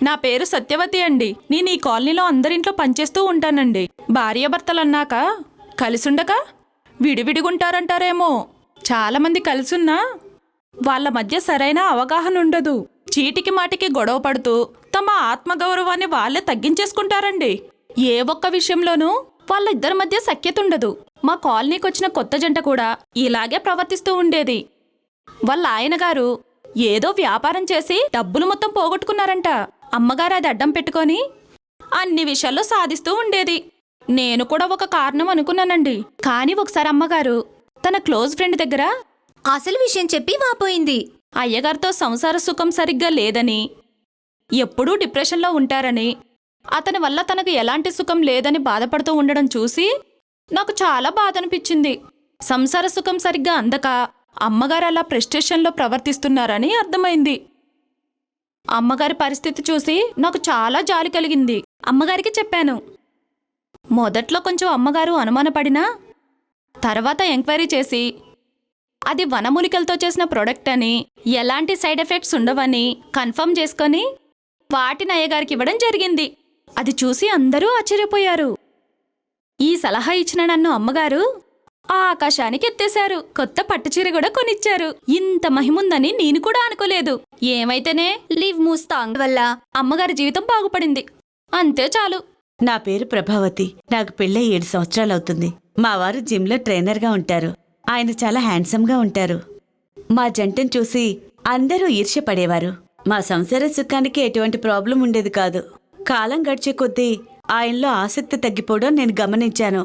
నా పేరు సత్యవతి అండి. నేను ఈ కాలనీలో అందరింట్లో పనిచేస్తూ ఉంటానండి. భార్యాభర్తలన్నాక కలిసుండక విడివిడిగుంటారంటారేమో. చాలామంది కలిసున్నా వాళ్ళ మధ్య సరైన అవగాహన ఉండదు. చీటికి మాటికి గొడవ పడుతూ తమ ఆత్మగౌరవాన్ని వాళ్ళే తగ్గించేసుకుంటారండి. ఏ ఒక్క విషయంలోనూ వాళ్ళిద్దరి మధ్య సఖ్యత ఉండదు. మా కాలనీకి వచ్చిన కొత్త జంట కూడా ఇలాగే ప్రవర్తిస్తూ ఉండేది. వాళ్ళ ఆయనగారు ఏదో వ్యాపారం చేసి డబ్బులు మొత్తం పోగొట్టుకున్నారంట. అమ్మగారు అది అడ్డం పెట్టుకొని అన్ని విషయాల్లో సాధిస్తూ ఉండేది. నేను కూడా ఒక కారణం అనుకున్నానండి. కానీ ఒకసారి అమ్మగారు తన క్లోజ్ ఫ్రెండ్ దగ్గర అసలు విషయం చెప్పి వాపోయింది. అయ్యగారితో సంసార సుఖం సరిగ్గా లేదని, ఎప్పుడూ డిప్రెషన్లో ఉంటారని, అతని వల్ల తనకు ఎలాంటి సుఖం లేదని బాధపడుతూ ఉండడం చూసి నాకు చాలా బాధ అనిపించింది. సంసార సుఖం సరిగ్గా అందక అమ్మగారు అలా ప్రెస్టేషన్లో ప్రవర్తిస్తున్నారని అర్థమైంది. అమ్మగారి పరిస్థితి చూసి నాకు చాలా జాలి కలిగింది. అమ్మగారికి చెప్పాను. మొదట్లో కొంచెం అమ్మగారు అనుమానపడినా తర్వాత ఎంక్వైరీ చేసి అది వనమూలికలతో చేసిన ప్రొడక్ట్ అని, ఎలాంటి సైడ్ ఎఫెక్ట్స్ ఉండవని కన్ఫర్మ్ చేసుకొని వాటిని అయ్యగారికి ఇవ్వడం జరిగింది. అది చూసి అందరూ ఆశ్చర్యపోయారు. ఈ సలహా ఇచ్చిన నన్ను అమ్మగారు ఆ ఆకాశానికి ఎత్తేశారు. కొత్త పట్టుచీర కూడా కొనిచ్చారు. ఇంత మహిముందని నేను కూడా అనుకోలేదు. ఏమైతేనే లీవ్ మూస్తాంగ్ వల్ల అమ్మగారి జీవితం బాగుపడింది. అంతే చాలు. నా పేరు ప్రభావతి. నాకు పెళ్ళై 7 సంవత్సరాలవుతుంది. మా వారు జిమ్లో ట్రైనర్గా ఉంటారు. ఆయన చాలా హ్యాండ్సమ్గా ఉంటారు. మా జంటను చూసి అందరూ ఈర్ష్యపడేవారు. మా సంసార సుఖానికి ఎటువంటి ప్రాబ్లం ఉండేది కాదు. కాలం గడిచే కొద్దీ ఆయనలో ఆసక్తి తగ్గిపోవడం నేను గమనించాను.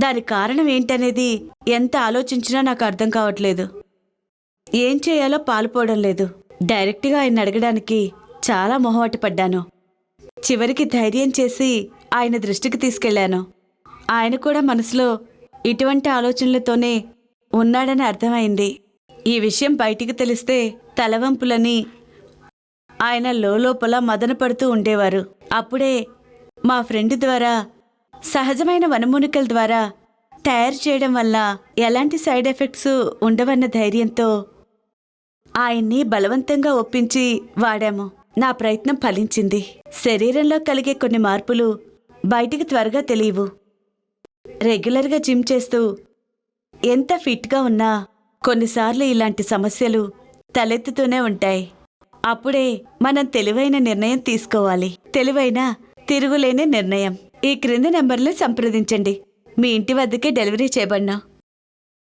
దాని కారణం ఏంటనేది ఎంత ఆలోచించినా నాకు అర్థం కావట్లేదు. ఏం చేయాలో పాలుపోవడం లేదు. డైరెక్ట్గా ఆయన అడగడానికి చాలా మొహమాట పడ్డాను. చివరికి ధైర్యం చేసి ఆయన దృష్టికి తీసుకెళ్లాను. ఆయన కూడా మనసులో ఇటువంటి ఆలోచనలతోనే ఉన్నాడని అర్థమైంది. ఈ విషయం బయటికి తెలిస్తే తలవంపులని ఆయన లోపల మదన పడుతూ ఉండేవారు. అప్పుడే మా ఫ్రెండ్ ద్వారా సహజమైన వనమూలికల ద్వారా తయారు చేయడం వల్ల ఎలాంటి సైడ్ ఎఫెక్ట్స్ ఉండవన్న ధైర్యంతో ఆయన్ని బలవంతంగా ఒప్పించి వాడాము. నా ప్రయత్నం ఫలించింది. శరీరంలో కలిగే కొన్ని మార్పులు బయటికి త్వరగా తెలియవు. రెగ్యులర్గా జిమ్ చేస్తూ ఎంత ఫిట్గా ఉన్నా కొన్నిసార్లు ఇలాంటి సమస్యలు తలెత్తుతూనే ఉంటాయి. అప్పుడే మనం తెలివైన నిర్ణయం తీసుకోవాలి. తెలివైన తిరుగులేని నిర్ణయం. ఈ క్రింది నెంబర్లు సంప్రదించండి. మీ ఇంటి వద్దకే డెలివరీ చేయబడినా